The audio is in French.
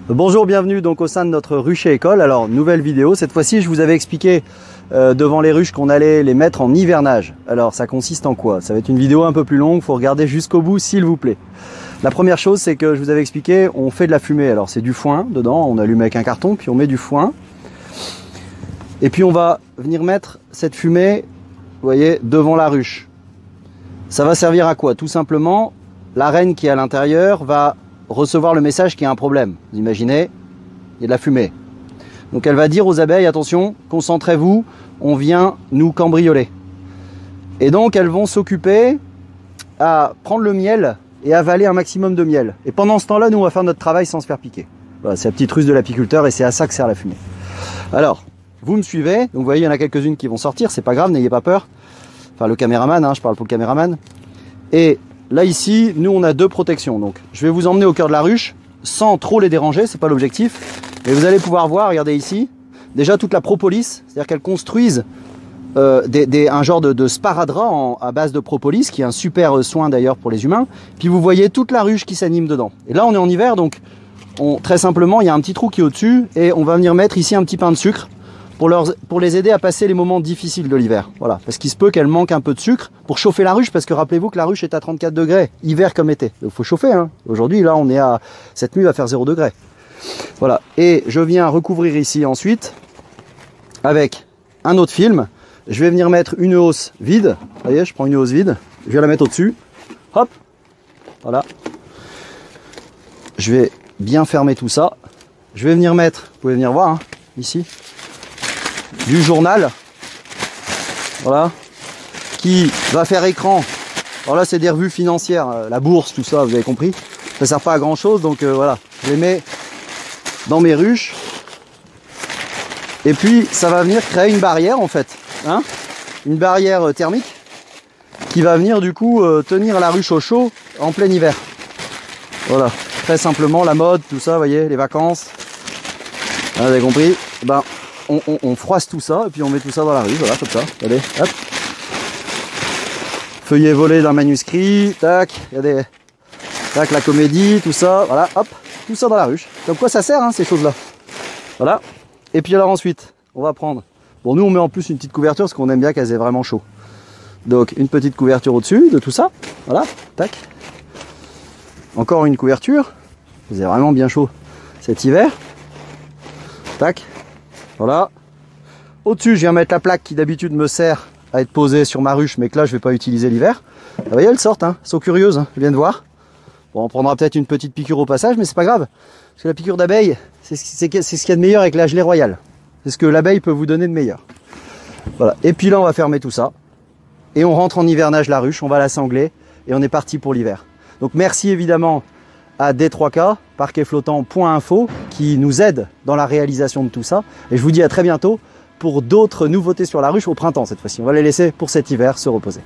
Bonjour, bienvenue donc au sein de notre rucher école. Alors nouvelle vidéo, cette fois-ci je vous avais expliqué devant les ruches qu'on allait les mettre en hivernage. Alors ça consiste en quoi? Ça va être une vidéo un peu plus longue, faut regarder jusqu'au bout s'il vous plaît. La première chose c'est que je vous avais expliqué, on fait de la fumée. Alors c'est du foin dedans, on allume avec un carton puis on met du foin. Et puis on va venir mettre cette fumée, vous voyez, devant la ruche. Ça va servir à quoi? Tout simplement, la reine qui est à l'intérieur va recevoir le message qu'il y a un problème. Vous imaginez, il y a de la fumée. Donc elle va dire aux abeilles, attention, concentrez-vous, on vient nous cambrioler. Et donc elles vont s'occuper à prendre le miel et avaler un maximum de miel. Et pendant ce temps-là, nous on va faire notre travail sans se faire piquer. Voilà, c'est la petite ruse de l'apiculteur et c'est à ça que sert la fumée. Alors, vous me suivez, donc vous voyez, il y en a quelques-unes qui vont sortir, c'est pas grave, n'ayez pas peur. Enfin le caméraman, hein, je parle pour le caméraman. Et là ici, nous on a deux protections. Donc je vais vous emmener au cœur de la ruche sans trop les déranger, c'est pas l'objectif. Mais vous allez pouvoir voir, regardez ici, déjà toute la propolis, c'est-à-dire qu'elles construisent un genre de sparadrap à base de propolis, qui est un super soin d'ailleurs pour les humains. Puis vous voyez toute la ruche qui s'anime dedans. Et là on est en hiver, donc très simplement il y a un petit trou qui est au-dessus et on va venir mettre ici un petit pain de sucre pour les aider à passer les moments difficiles de l'hiver. Voilà, parce qu'il se peut qu'elle manque un peu de sucre pour chauffer la ruche, parce que rappelez-vous que la ruche est à 34 degrés, hiver comme été. Il faut chauffer, hein. Aujourd'hui, là, on est à... Cette nuit, il va faire 0 degré. Voilà, et je viens recouvrir ici ensuite avec un autre film. Je vais venir mettre une hausse vide. Vous voyez, je prends une hausse vide, je viens la mettre au-dessus. Hop, voilà. Je vais bien fermer tout ça. Je vais venir mettre, vous pouvez venir voir, hein, ici, du journal, voilà, qui va faire écran. Alors là c'est des revues financières, la bourse, tout ça, vous avez compris. Ça sert pas à grand chose, donc voilà, je les mets dans mes ruches. Et puis ça va venir créer une barrière en fait, hein, une barrière thermique qui va venir du coup tenir la ruche au chaud en plein hiver. Voilà, très simplement la mode, tout ça, vous voyez, les vacances. Ah, vous avez compris. Ben, on froisse tout ça et puis on met tout ça dans la rue, voilà, comme ça. Regardez, hop. Feuillet volé d'un manuscrit, tac, regardez, tac, la comédie, tout ça, voilà, hop, tout ça dans la ruche. Comme quoi ça sert, hein, ces choses-là. Voilà. Et puis alors ensuite, on va prendre. Bon, nous on met en plus une petite couverture parce qu'on aime bien qu'elles aient vraiment chaud. Donc une petite couverture au-dessus de tout ça, voilà, tac. Encore une couverture. Vous avez vraiment bien chaud cet hiver. Tac. Voilà. Au-dessus, je viens mettre la plaque qui d'habitude me sert à être posée sur ma ruche, mais que là, je vais pas utiliser l'hiver. Vous voyez, elles sortent, hein, elles sont curieuses, hein, je viens de voir. Bon, on prendra peut-être une petite piqûre au passage, mais c'est pas grave. Parce que la piqûre d'abeille, c'est ce qu'il y a de meilleur avec la gelée royale. C'est ce que l'abeille peut vous donner de meilleur. Voilà. Et puis là, on va fermer tout ça. Et on rentre en hivernage la ruche, on va la sangler, et on est parti pour l'hiver. Donc merci évidemment à D3K, parquetflottant.info, qui nous aide dans la réalisation de tout ça. Et je vous dis à très bientôt pour d'autres nouveautés sur la ruche au printemps cette fois-ci. On va les laisser pour cet hiver se reposer.